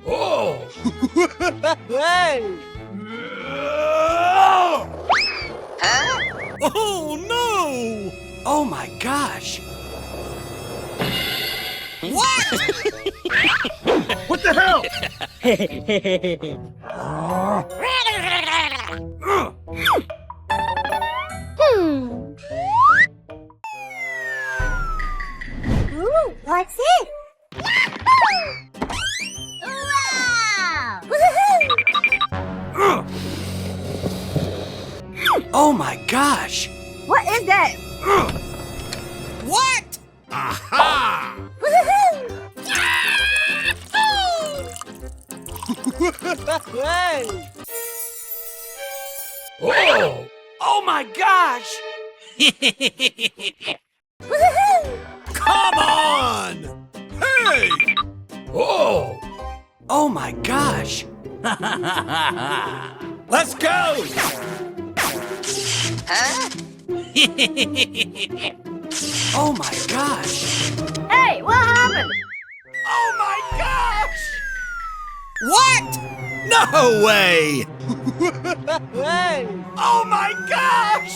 Oh! Hey! Oh no! Oh my gosh! What? What the hell? Ooh, what's it? Wow! Woohoo! Oh my gosh! What is that? What? Aha! Woohoo! Hey! Oh! Oh my gosh! Woohoo! Come on! Hey! Oh! Oh my gosh! Let's go! Oh my gosh! Hey, what happened? Oh my gosh! What? No way! Hey! Oh my gosh!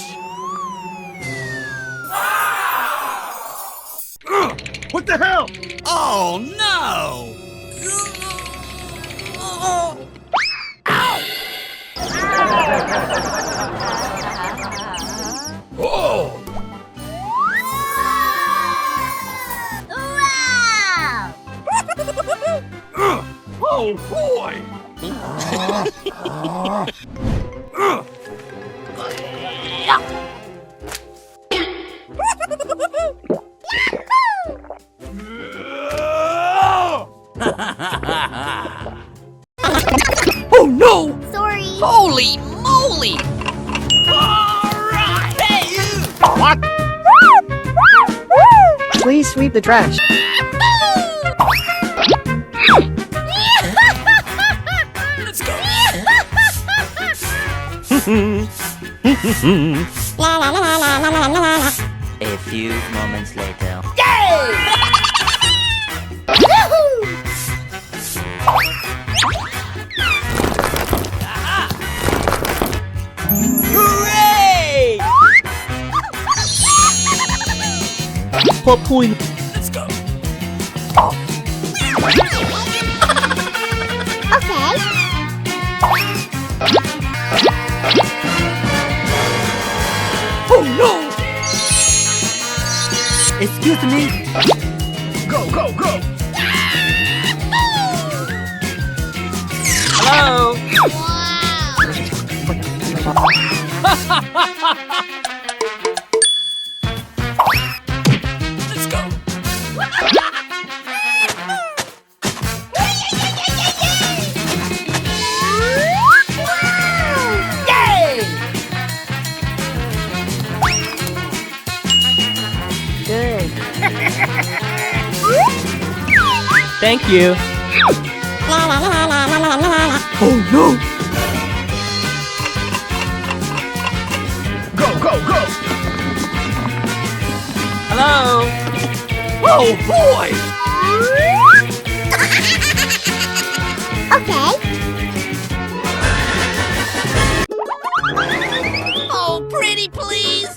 What the hell? Oh no! Oh! Wow! Oh boy! Oh no! Sorry. Holy moly! Hey you! What? Please sweep the trash. Let's go! A few moments later. Hooray! What point? Let's go! Okay. Oh no! Excuse me? Go, go, go! Hello? Let's go! Good. Thank you. Oh no! Go, go, go! Hello? Oh boy! Okay. Oh, pretty please!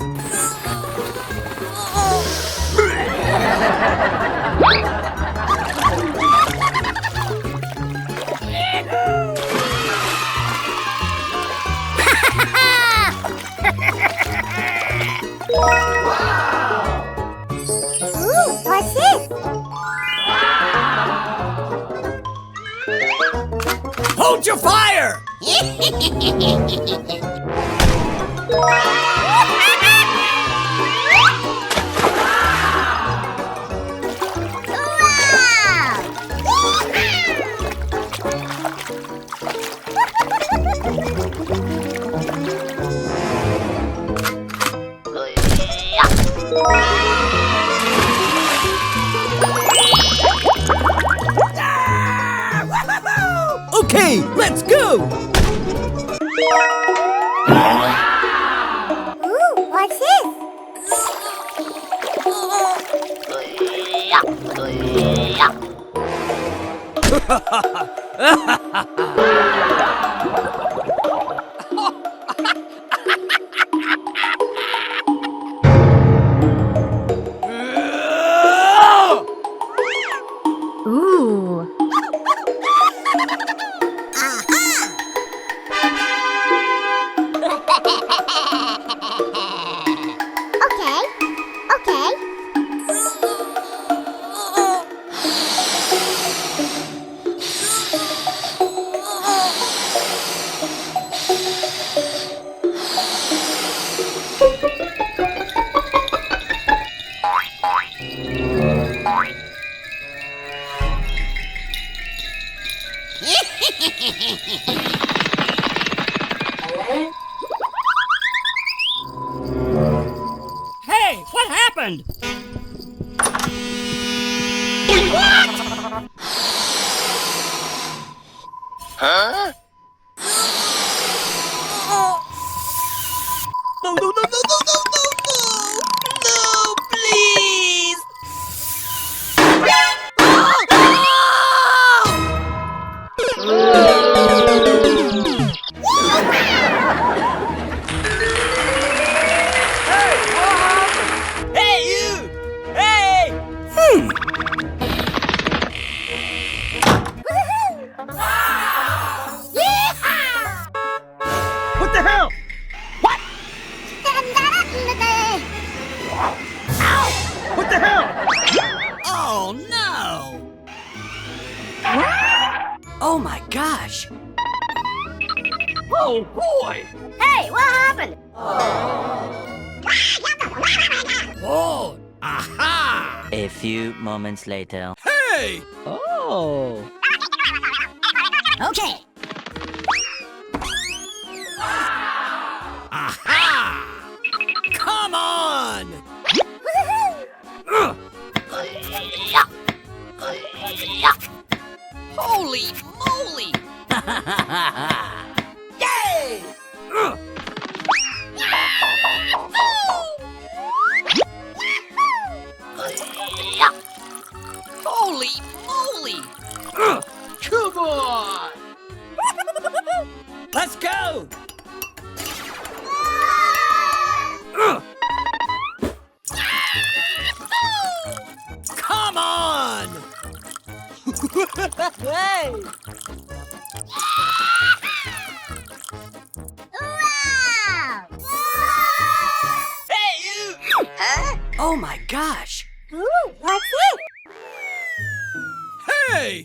Ooh, what's this? Hold your fire! Okay, let's go! Ooh. Okay. Okay. Hey, what happened? No, no, no, no, no, no, no, no! No, please! Hey, you! Hey! What the hell? What the hell? Oh, no! Oh my gosh! Oh boy! Hey, what happened? Oh, aha! A few moments later. Hey! Oh. Okay. Aha! Come on! Holy moly! Yay! Holy moly! Come on! Let's go! Come on! Hey! Wow! Hey, you! Oh my gosh! Ooh, what's it? Hey!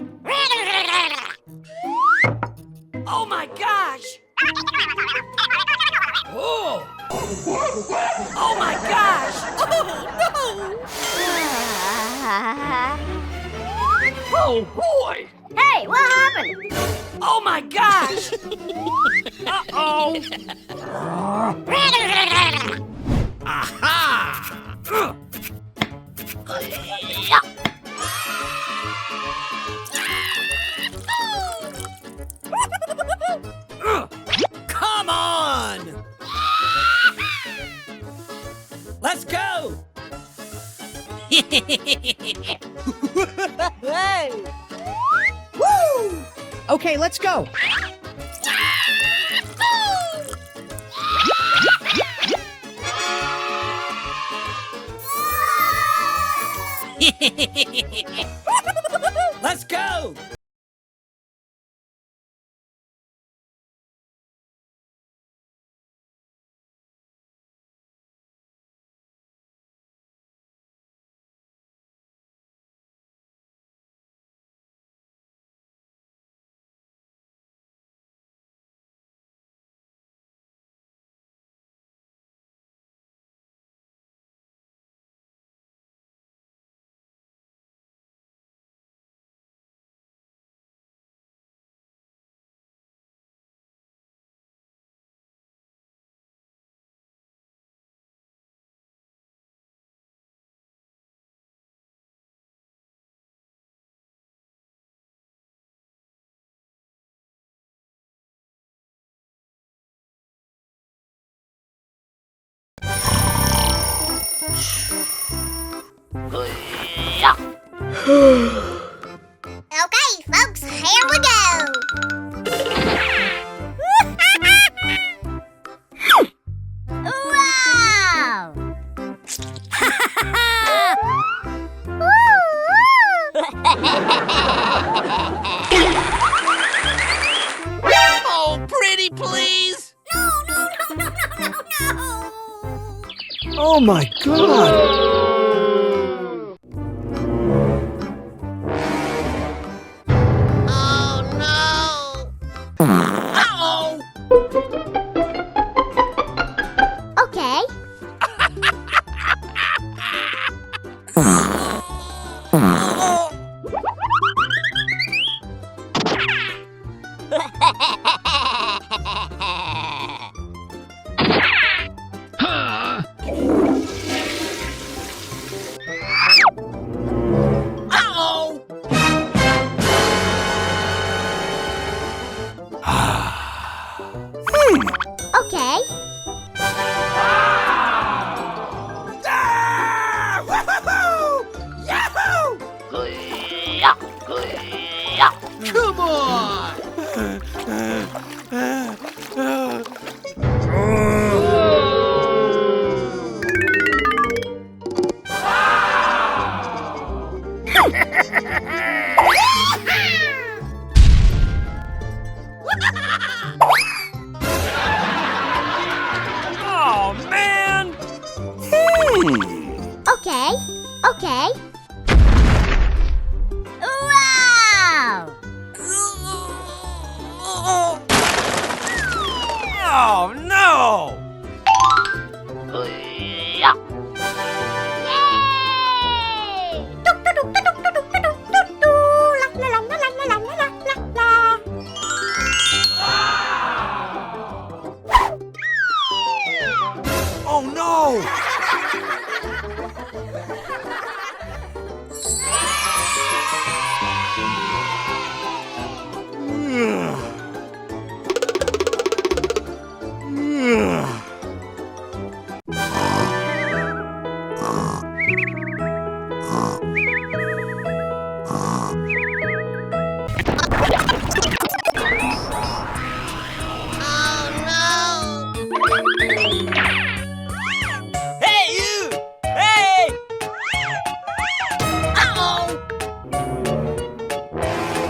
Oh my gosh! Oh! Oh my gosh! Oh boy! Hey, what happened? Oh my gosh! Uh-oh! Aha! Come on! Let's go! Hey! Woo! Okay, let's go. Let's go! Okay, folks, here we go. Wow! Oh, pretty, please! Oh my God! Oh, no! Uh-oh! Okay. Huh? Uh-oh! Okay. Ah! Woohoo! Yahoo! Come on! Oh, man! Okay. Okay. Wow! Oh, no! Yay! La la la la la la la la la. Oh, no! Hey, you! Hey! Uh-oh!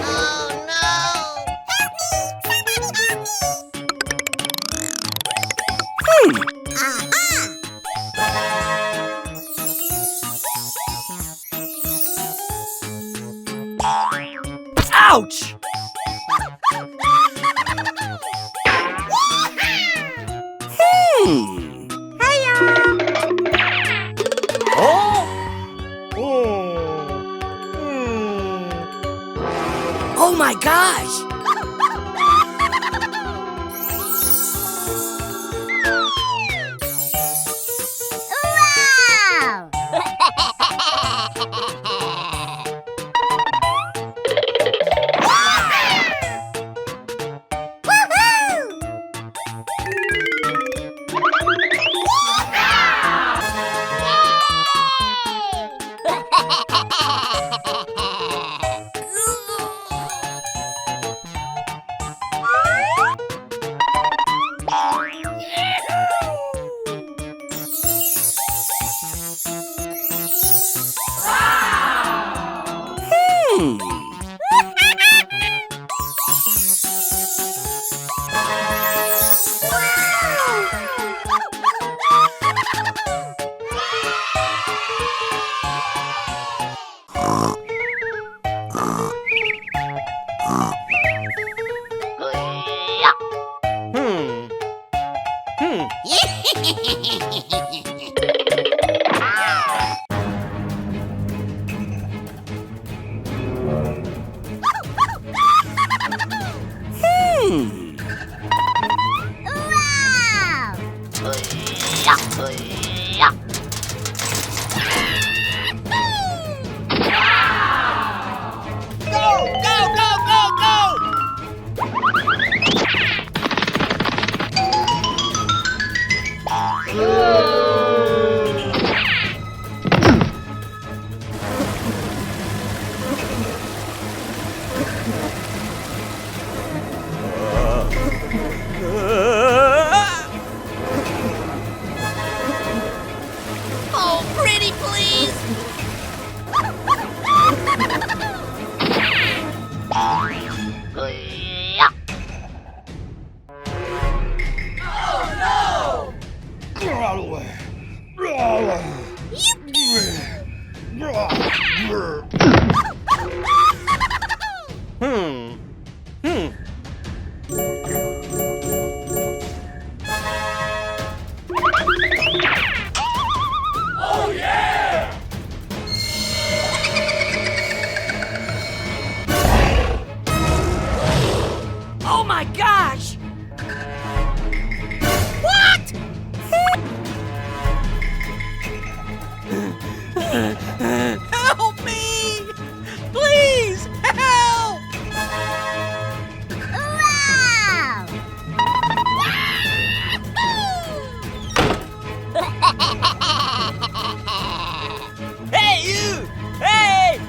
Oh, no! Ouch! Oh my gosh! Wow! Oh my gosh! What? Help me! Please, help! Wow! Hey, you! Hey!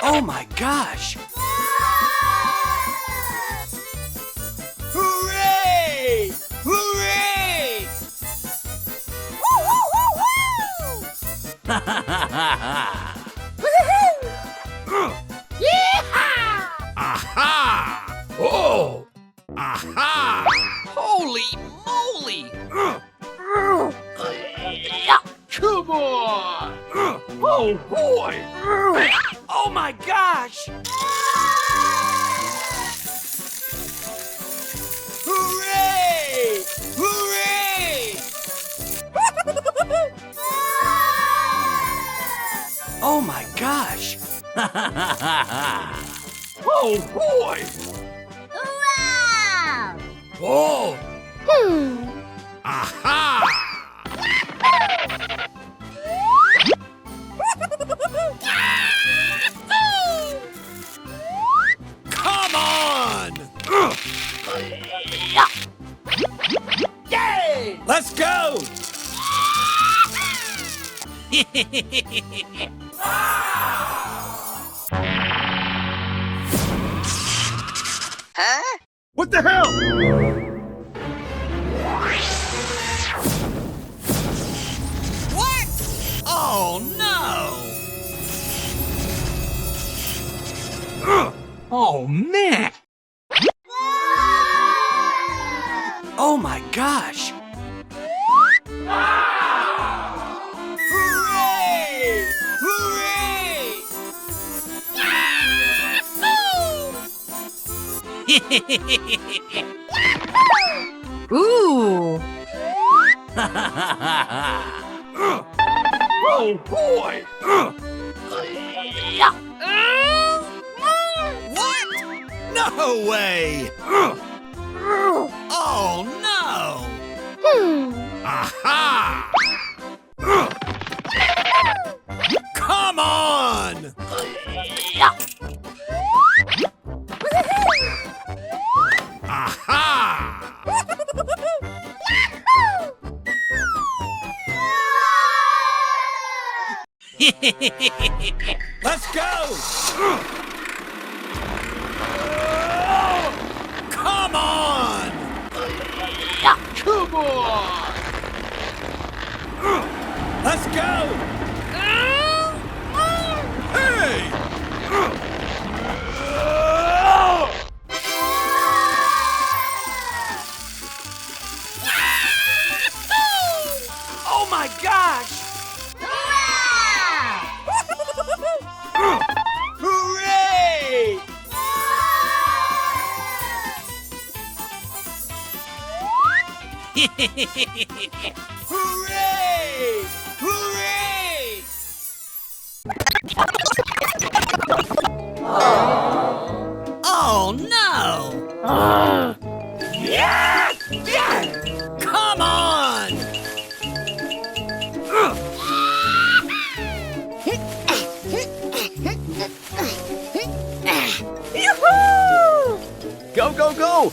Oh my gosh! Hooray! Hooray! Aha! Oh! Aha! Holy moly! Come on! Oh boy! Oh my gosh! Hooray! Hooray! Oh my gosh! Oh boy! Wow! Oh! Hmm. Aha! Come on! Yay! Let's go! What the hell? What? Oh no! Oh man! Oh my gosh! Hooray! Hooray! Ooh. Oh boy! What? No way! Oh no! Hmm. Aha! Come on! Let's go! Come on! Come on! Let's go! Hey! Oh my gosh! Hooray! Hooray! Hooray! Oh no! Yes! Yes! Come on! Go, go, go!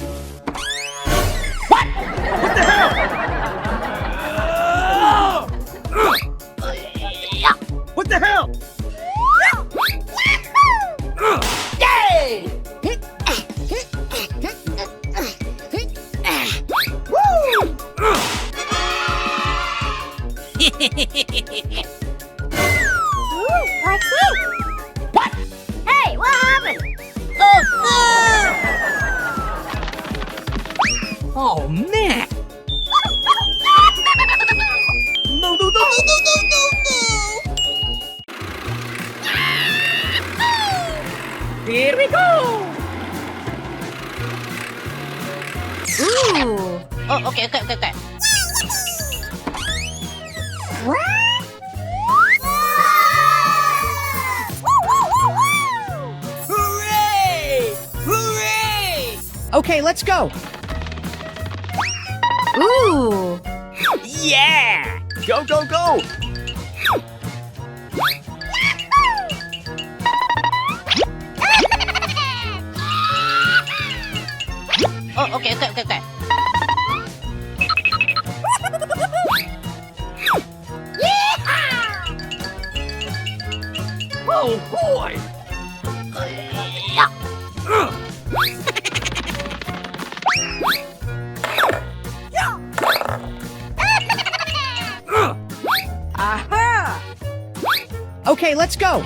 What the hell? Yay! What's this? What? Hey, what happened? Oh man! No, no, no, no, no, no, no, Here we go! Ooh. Oh, okay. Hooray! Hooray! Okay, let's go! Ooh. Yeah! Go, go, go! Oh, okay. Oh boy! Aha! Okay, let's go!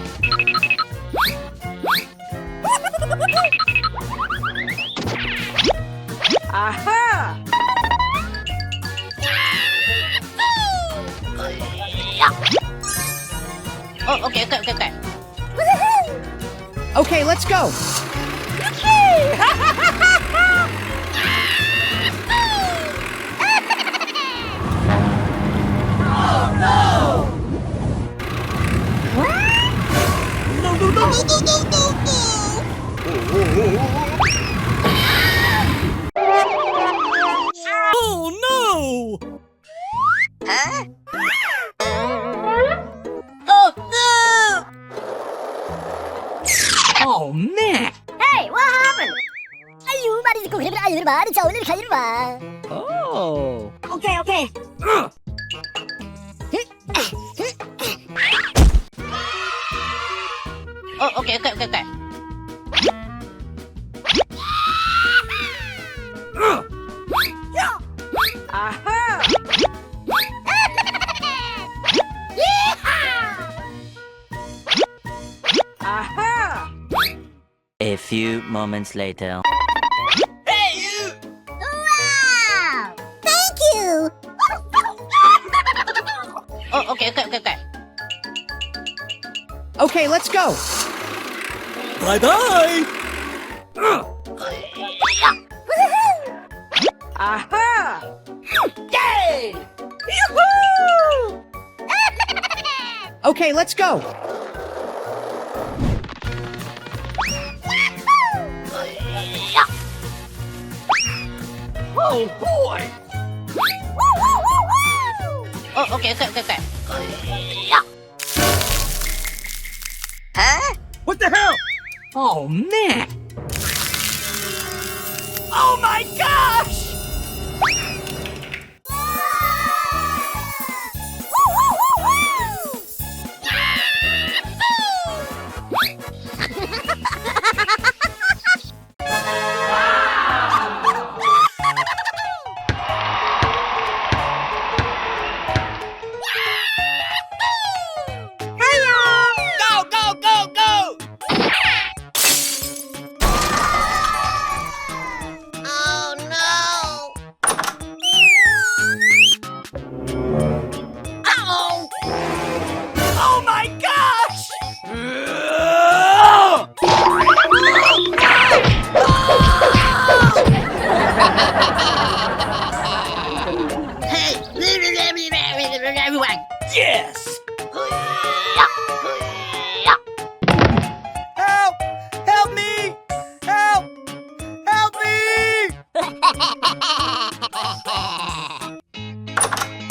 Aha! Oh, okay. Okay, let's go! No, no, no, no, no, no, no, Oh no! Oh no! Oh man! Hey, what happened? 아유, 말이 듣고 그래, 아유, 말이 자, 오늘 가지를 마. Oh! 오케이, 오케이. Oh, okay. Aha! Aha! A few moments later. Hey, you! Wow! Thank you! Oh, okay. Okay, let's go! Bye-bye! Aha! Yay! Yoo-hoo! Okay, let's go! Oh boy! Oh, okay. Huh? What the hell? Oh man! Oh my gosh!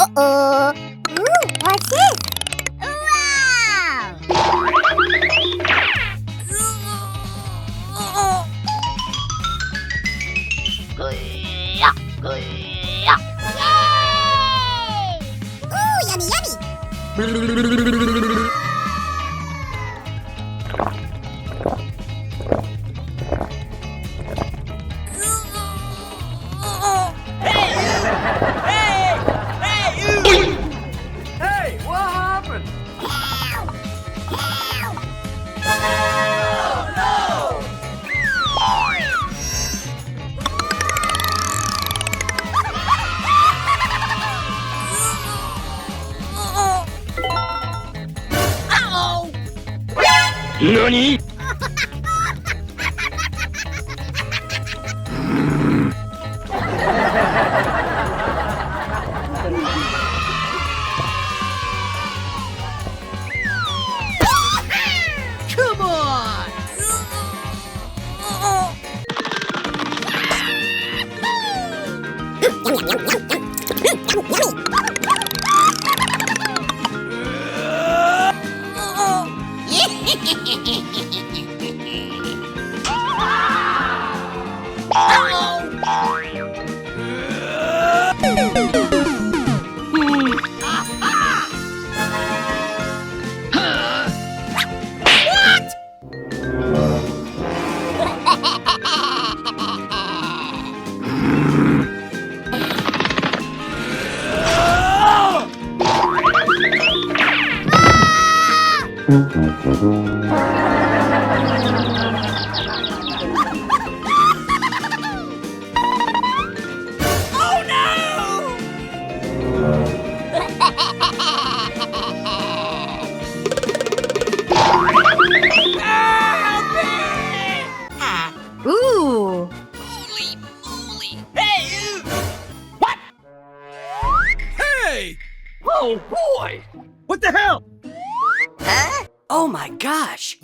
Uh-oh. Ooh, what's this? Wow! Ooh, yummy, yummy! Hey, what happened? NANI?! Come on! Ooh! Hey! Oh boy! What the hell? Oh my gosh!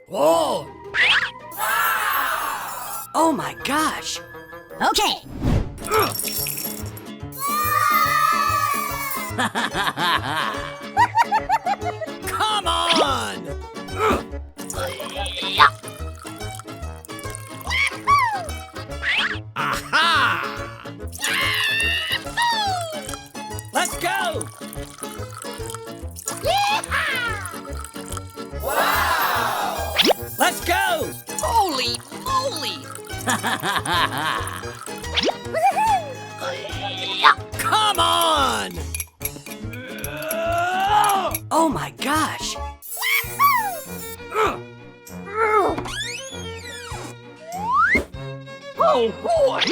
Whoa! Oh my gosh! Okay! Come on! Aha! Let's go! Wow! Let's go! Holy moly! Come on! Oh my gosh! Oh boy!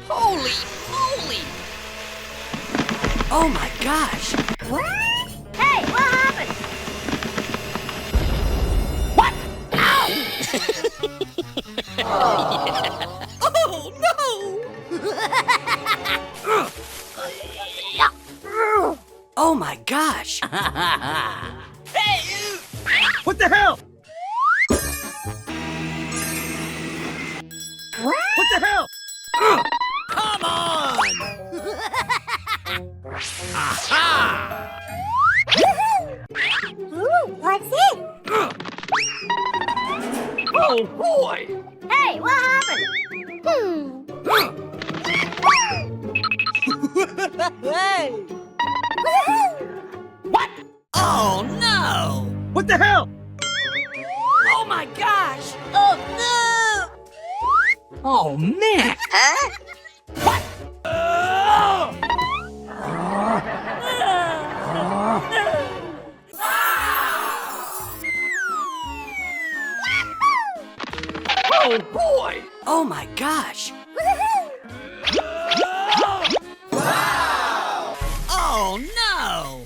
Holy moly! Oh my gosh! Hey, what happened? Oh no! Oh my gosh! What the hell? What the hell? Come on! Aha! Ooh, what's this? Oh boy! Hey, what happened? Hey! Oh no! What the hell? Oh my gosh! Oh, no! Oh, man! Oh boy! Oh my gosh! Oh no!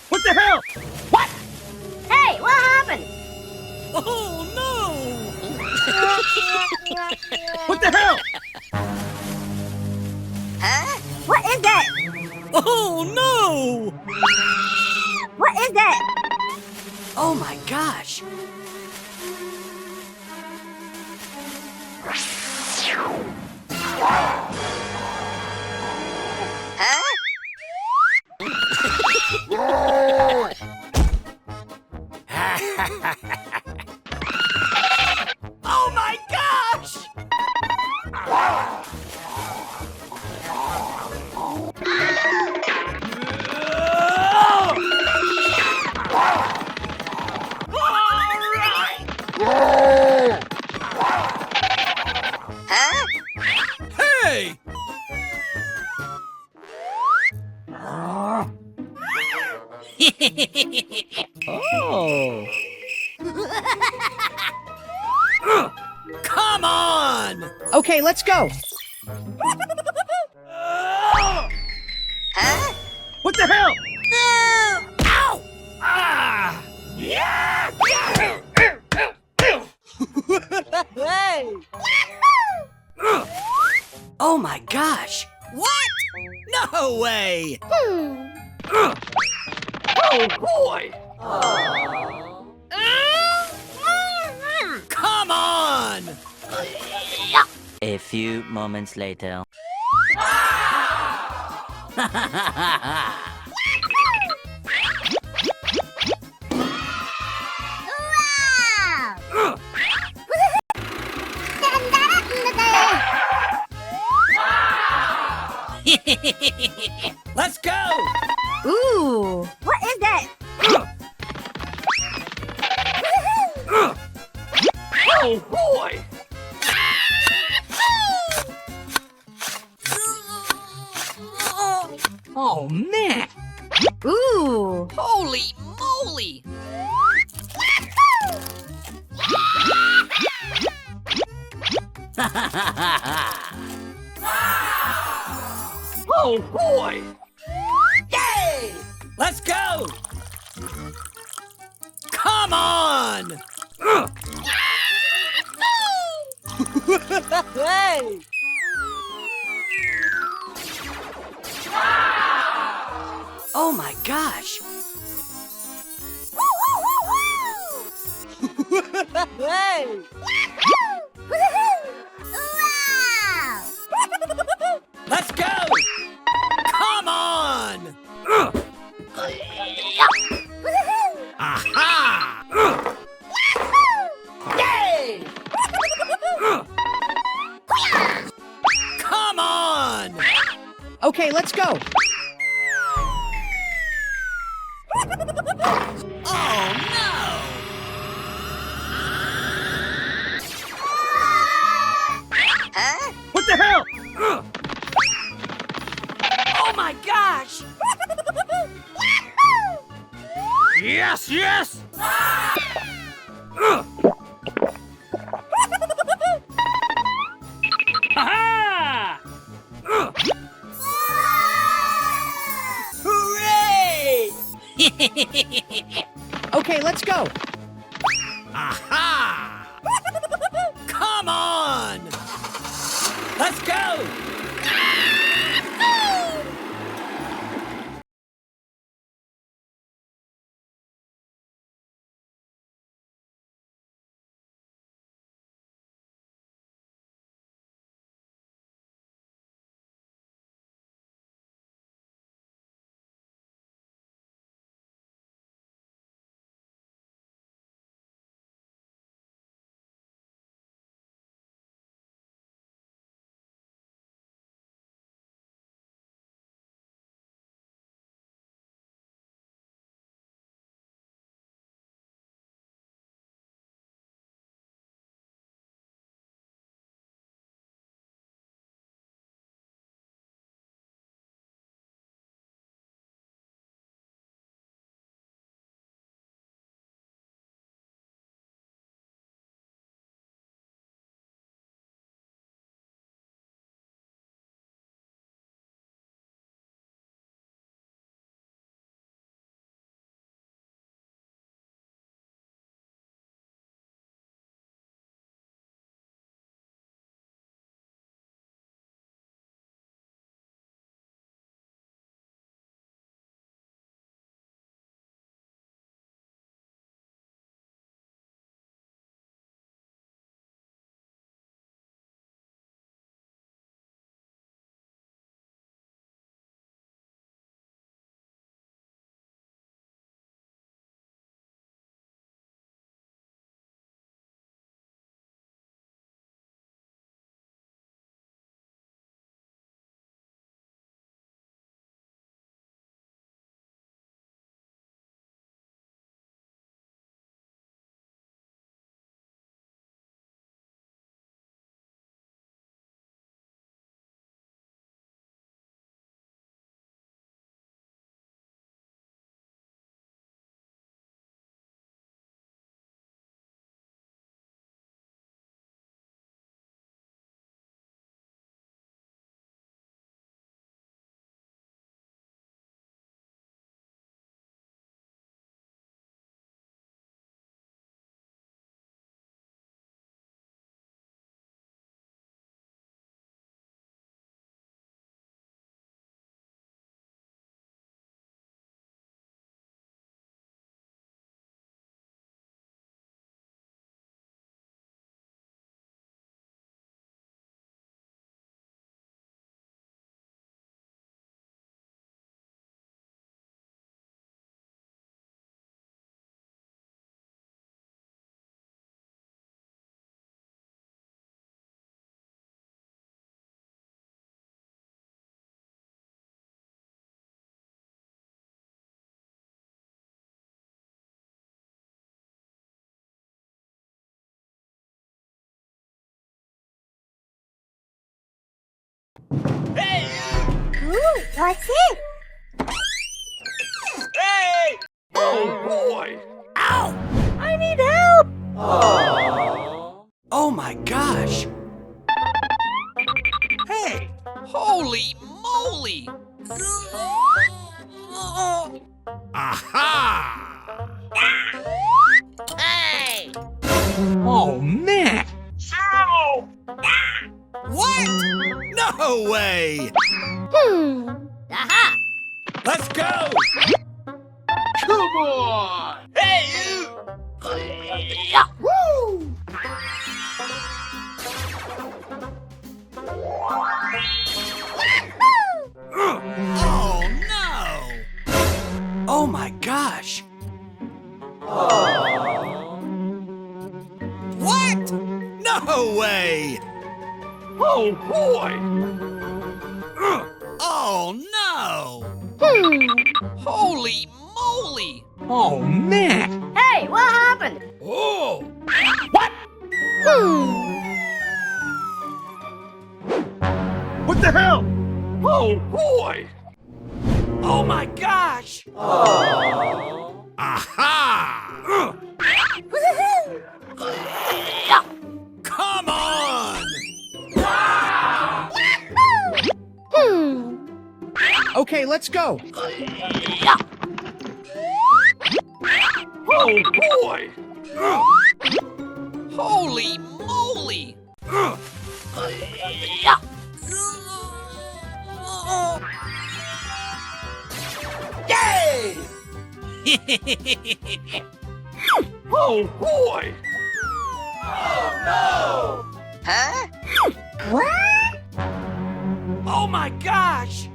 What the hell? Hey, what happened? Oh no! What the hell? Huh? Oh no! What is that? Oh my gosh. Oh my gosh! Hey! Oh. Come on! Okay, let's go. What the hell? Ow! Ah! Oh my gosh! What? No way! Oh boy! Come on! A few moments later. Wow! Let's go! Ooh, what is that? Oh boy! Oh, man. Ooh, Holy moly! Oh boy! Yay! Let's go! Come on! Hey! Oh my gosh! Hey! wow! Let's go! Come on! Aha! Yay! Come on! Okay, let's go. Oh no! What the hell? Oh my gosh! Yes, yes! Aha! Hooray! Okay, let's go. Aha! Come on! Let's go! Hey, you! Ooh, what's it? Hey! Oh, boy! Ow! I need help! Oh my gosh! Hey! Holy moly! Aha! Hey! Oh, man! Ow! What? No way! Aha! Let's go! Come on! Hey, you! Woo! Oh, no! Oh my gosh! What? No way! Oh, boy! Oh, no! Holy moly! Oh, man! Hey, what happened? Oh! What the hell? Oh, boy! Oh my gosh! Aha! Come on! Okay, let's go. Oh, boy! Holy moly! Yay! Oh, boy! Huh? Oh my gosh!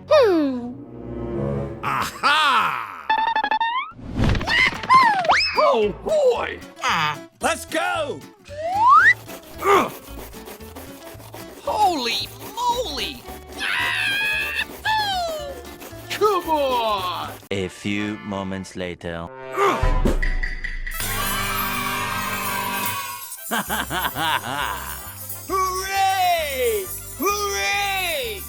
Aha! Oh, boy! Let's go! Holy moly! Come on! A few moments later. Hooray! Hooray!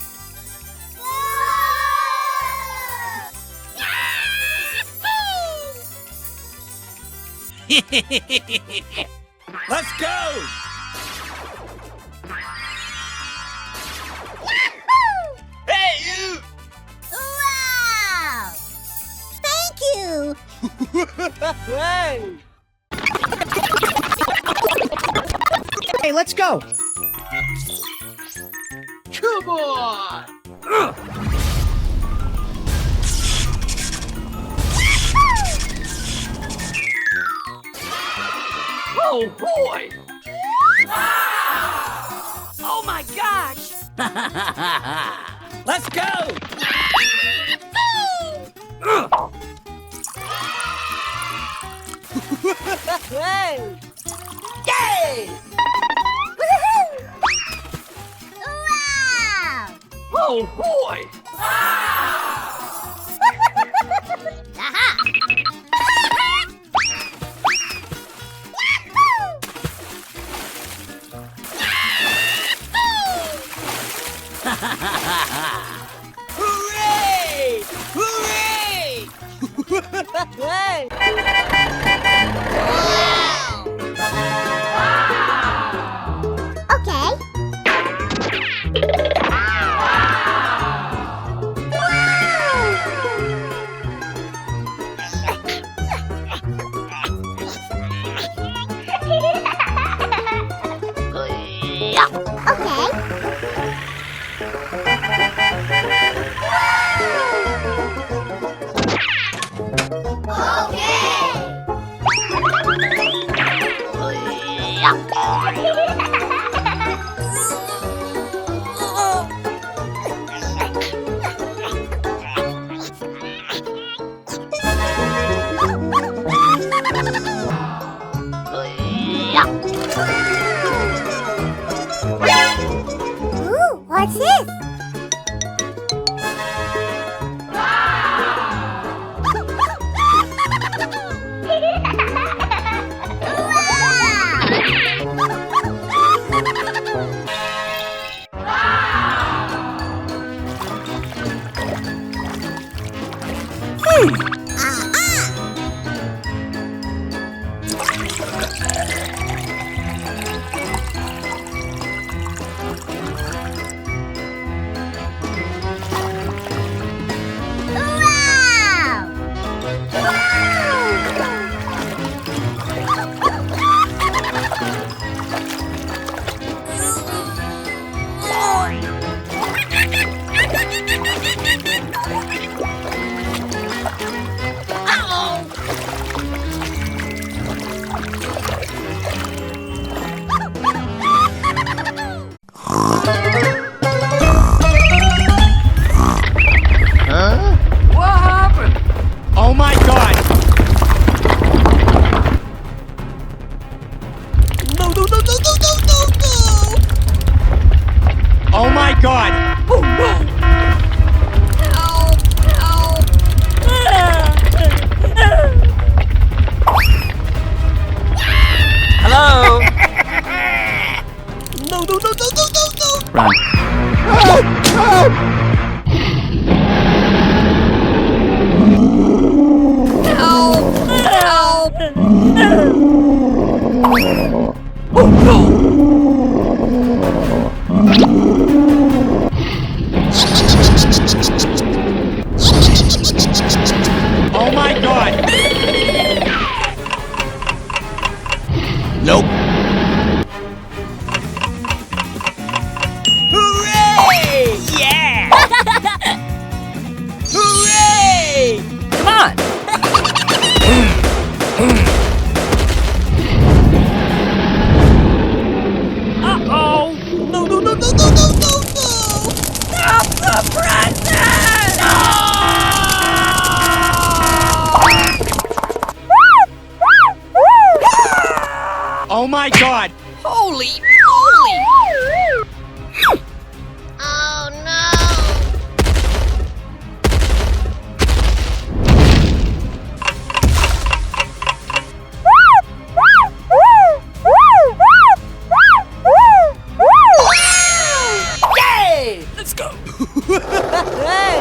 Let's go! Hey, you! Wow! Thank you! Hey, let's go. Come on! Oh, boy! Oh my gosh! Let's go! Yay! Wow! Oh, boy! Aha! Hooray! Hooray! Okay. Ooh, what's this? Wow! What happened? Oh my god! No, no, no, no, no, no, no, no! Oh my god! Oh no! Help! Help! Hello? No, no, no, no, no, no, no! Run. Help! Oh no! Oh my god! Nope. Hooray! Yeah! Hooray! Come on! Uh-oh! No, no, no, no, no, no, no, no! Stop the present! Oh my god! Holy moly! Oh no! Yay! Let's go! Hey!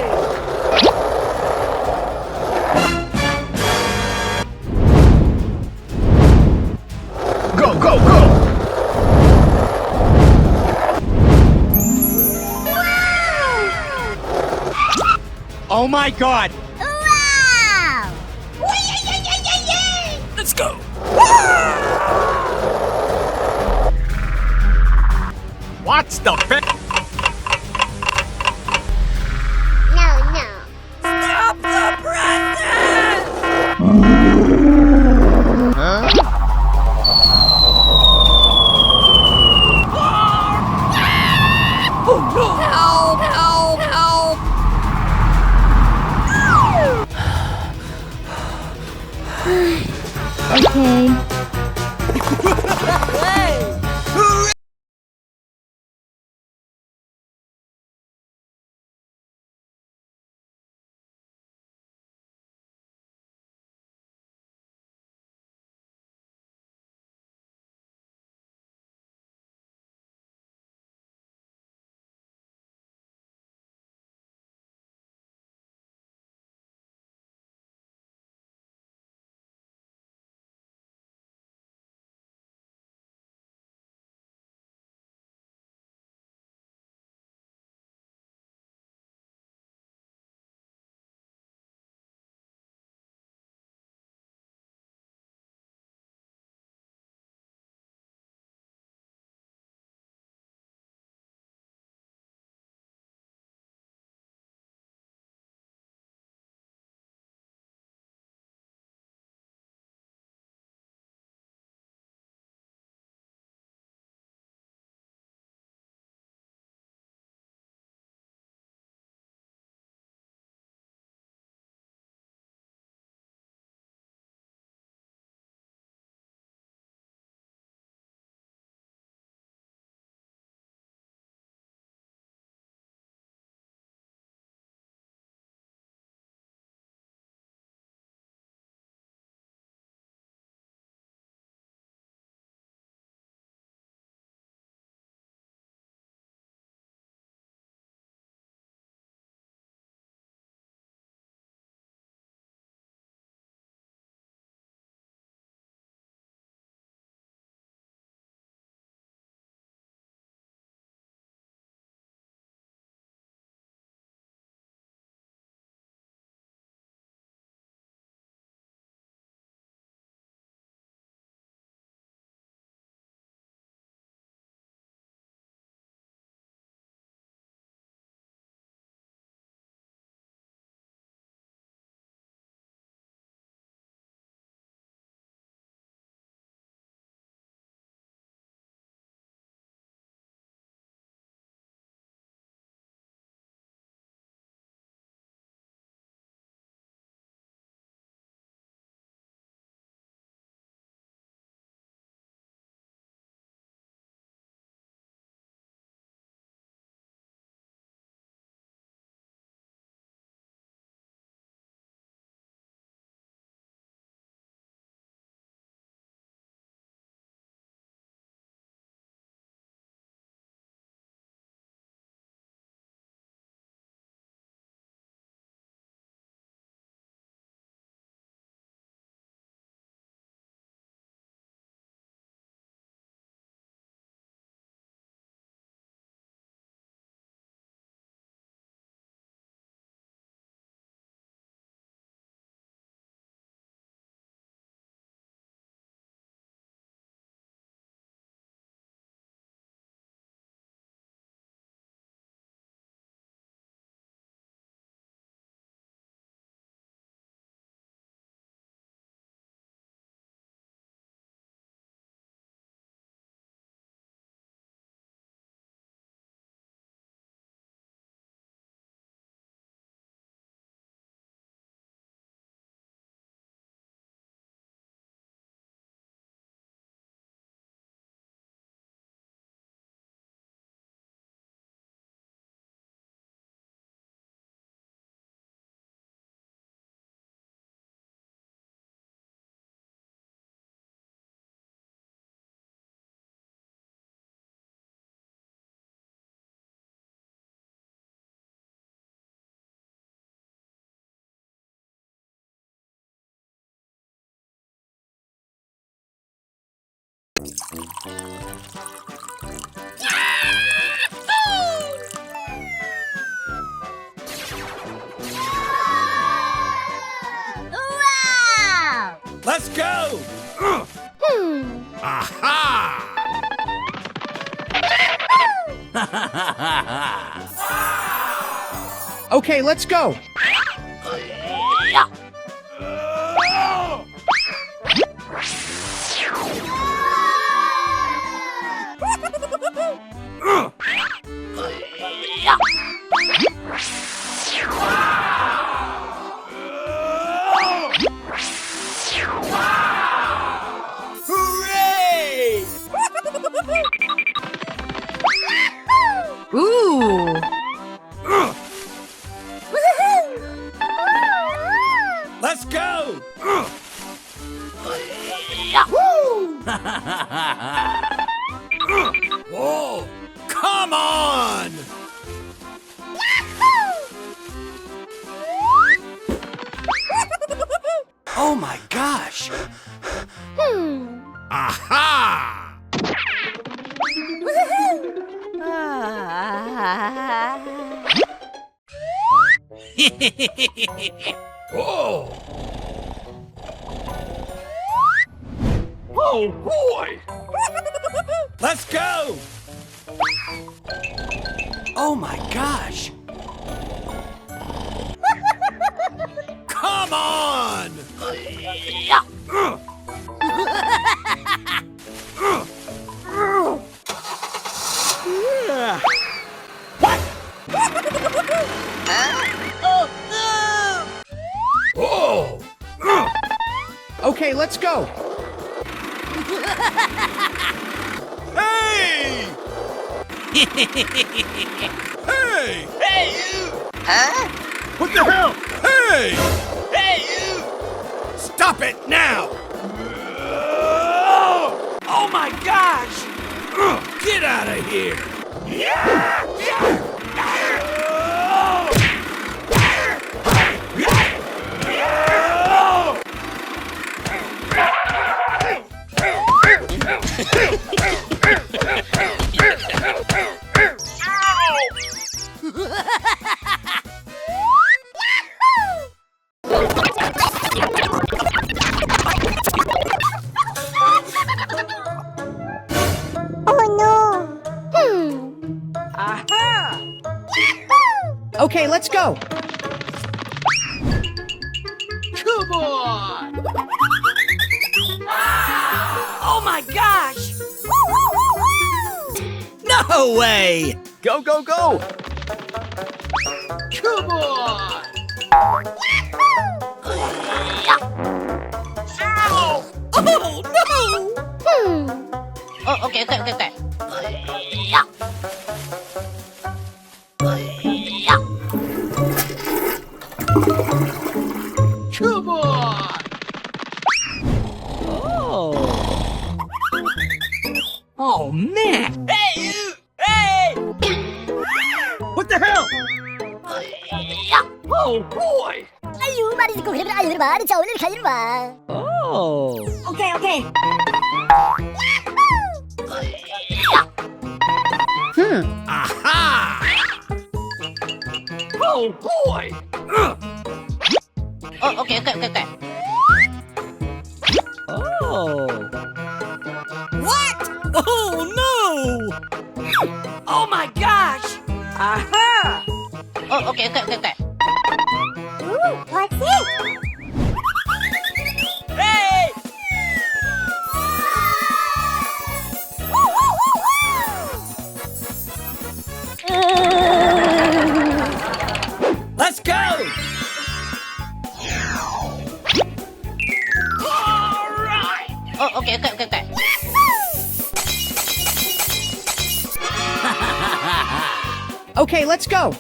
Go, go, go! Oh my god! Wow! Let's go! What's the fi- No, no. Stop the present! Oh no! Help! Help! Help! Okay. Wow! Let's go! Aha! Okay, let's go. Hooray! Ooh. Let's go! Whoa! Come on! Oh my gosh! Aha! Oh! Oh boy! Let's go! Oh my gosh! Come on! Oh! Okay, let's go. Hey! Hey! Hey, you! Huh? What the hell? Hey! Hey, you! Stop it now! Oh my gosh! Get out of here! Okay, let's go. Come on! Oh my gosh! No way! Go, go, go. Come on! Oh no! Oh, okay. Come on! Oh man! Hey, you! Hey! What the hell? Oh boy! 아유 말이 듣고 그래 아유 말이 자 오늘 가지로 봐. 오케이. Aha! Oh boy! Oh, okay. What? Oh no! Oh my gosh! Aha! Oh, okay. Ooh, what's this? Hey! Let's go! Oh, okay. Okay, let's go.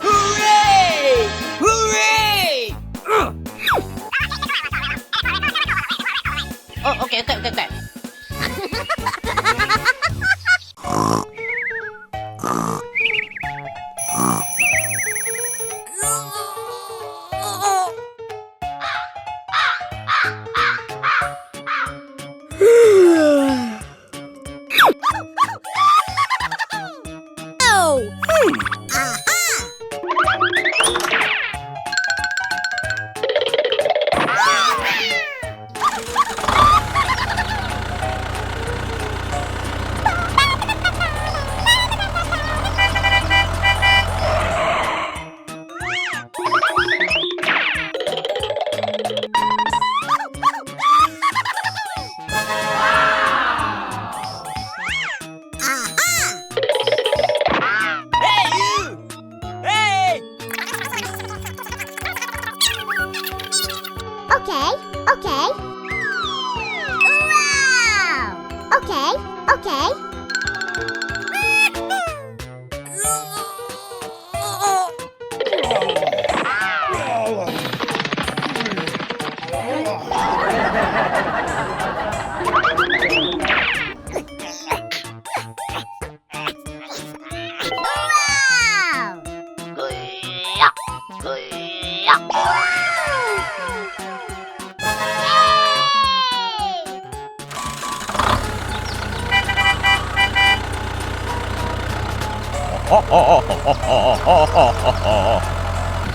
Hooray! Hooray! Oh, okay. Hey, you! Hey! Okay, okay. Wow! Okay, okay. Wow!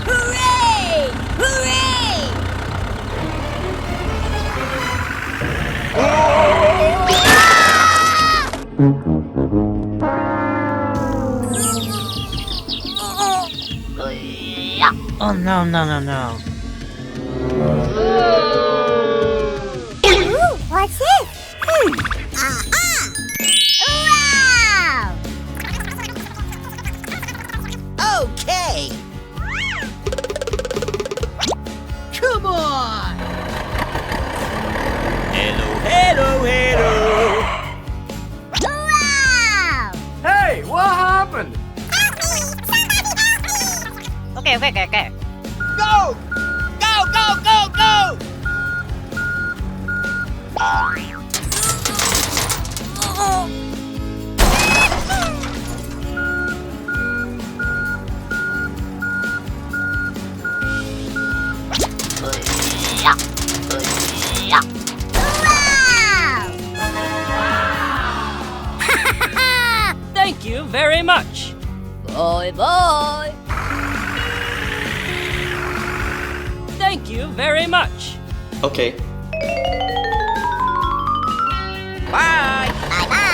Yay! Hooray! Hooray! Oh no, no, no, no. Ooh, what's this? Wow! Okay. Come on. Hello, hello, hello. Wow! Hey, what happened? Okay, okay, okay, okay. Go! Go, go, go, go! Wow! Thank you very much. Bye, bye. Thank you very much. Okay. Bye. Bye-bye!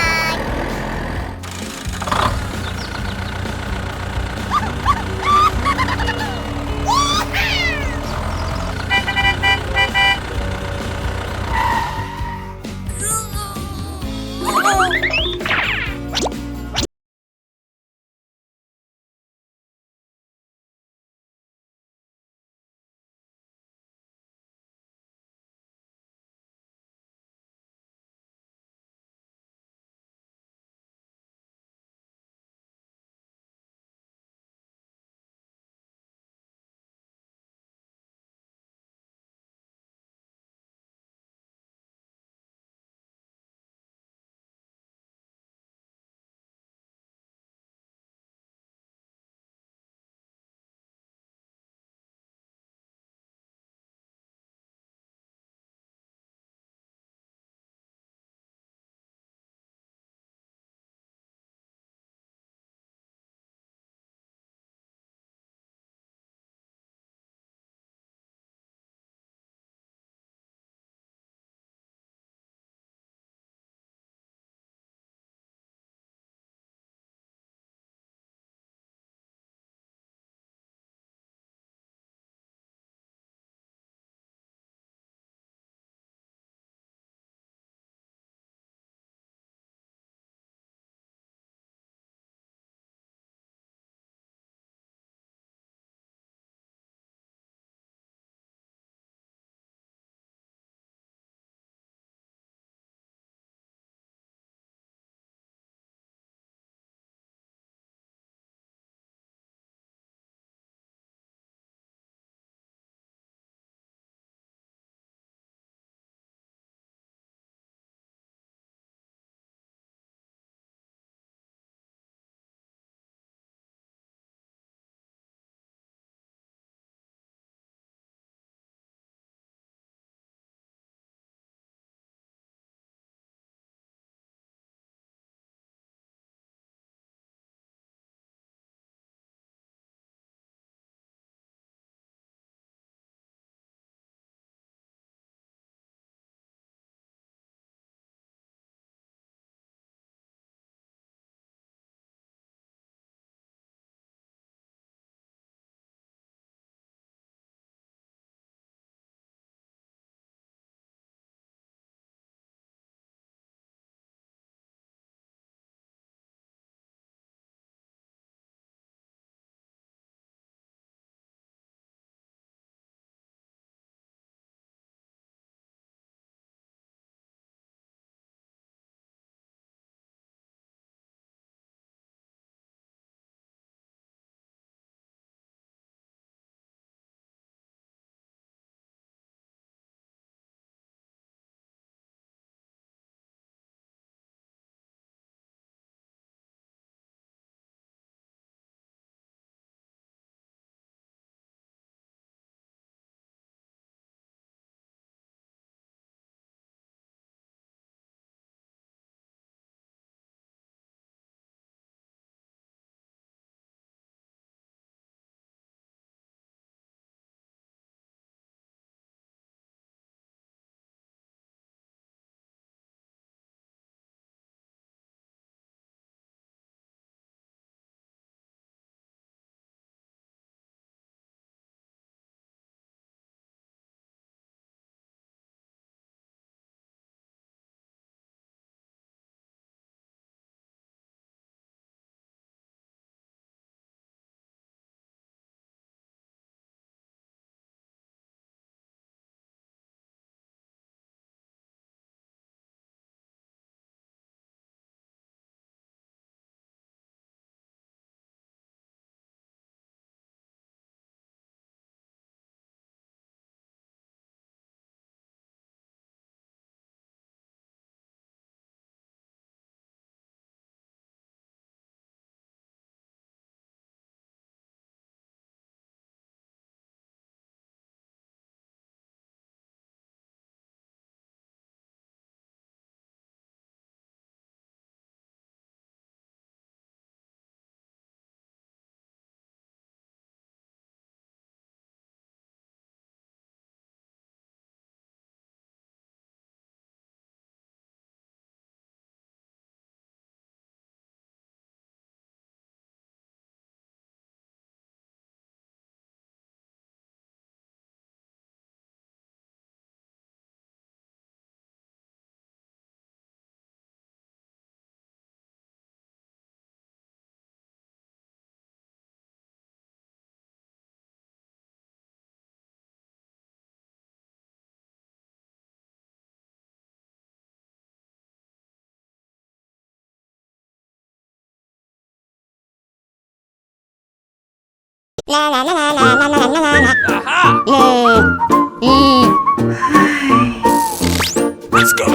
Let's go.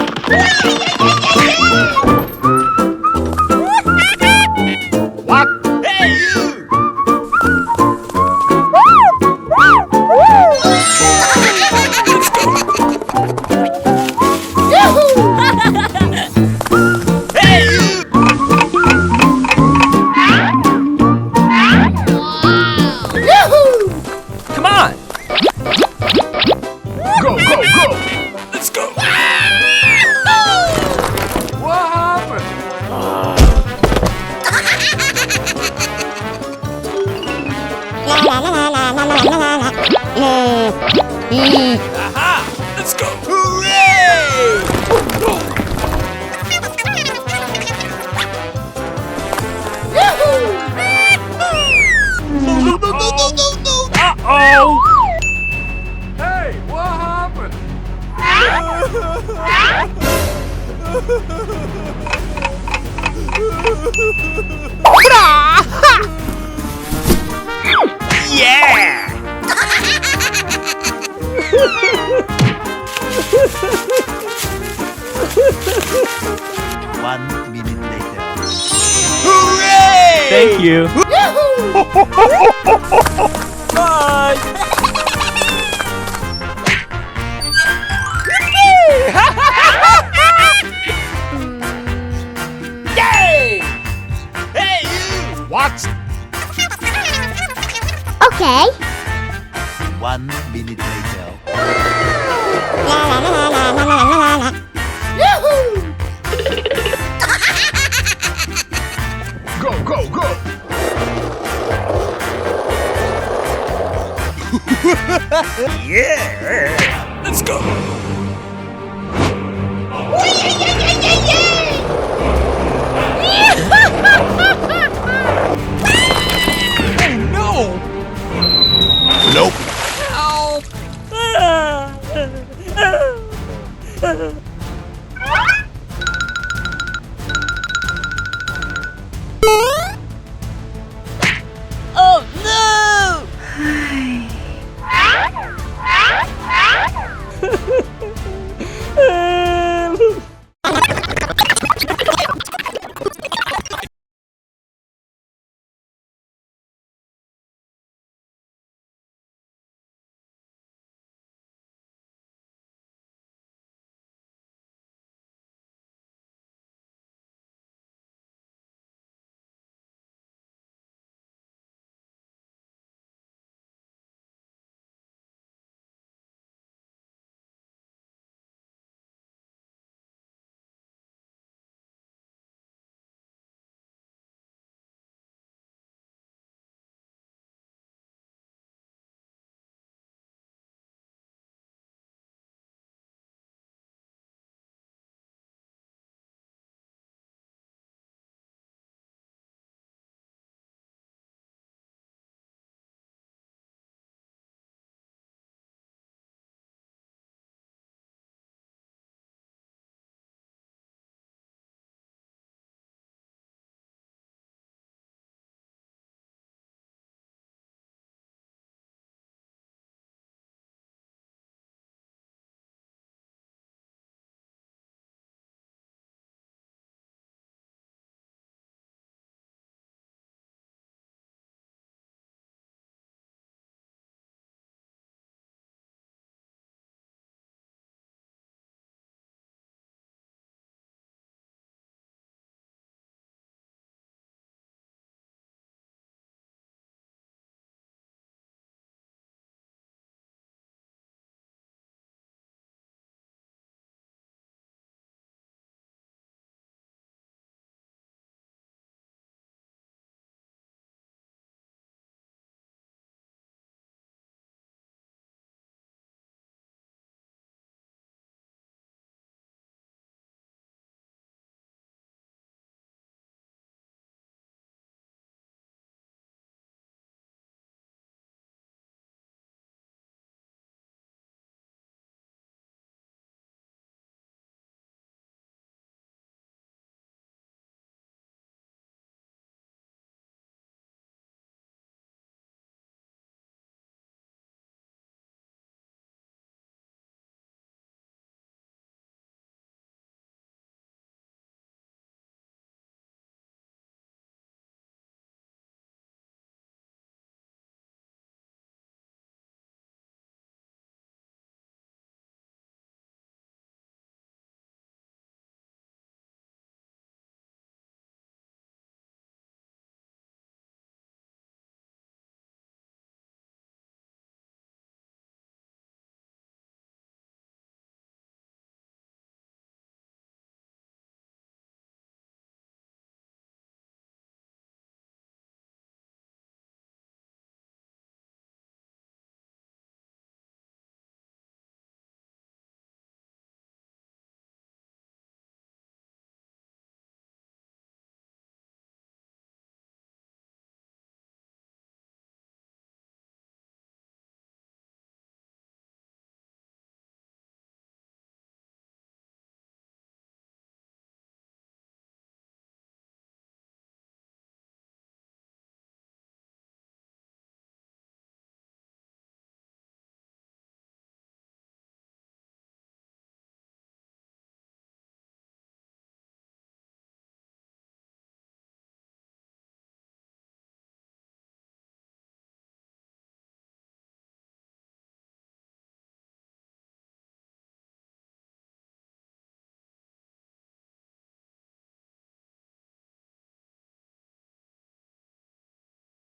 What? Hey, you! Hey, you! Come on! Go, go, go! Let's go. What happened? Aha! Let's go. Hooray! No, no, no, no, no, no, no! Uh-oh! Hey, what happened? Yeah! 1 minute later. Hooray! Thank you. Bye! Yay! Hey, you! What? Okay. 1 minute later. Go, go, go! Yeah! Let's go.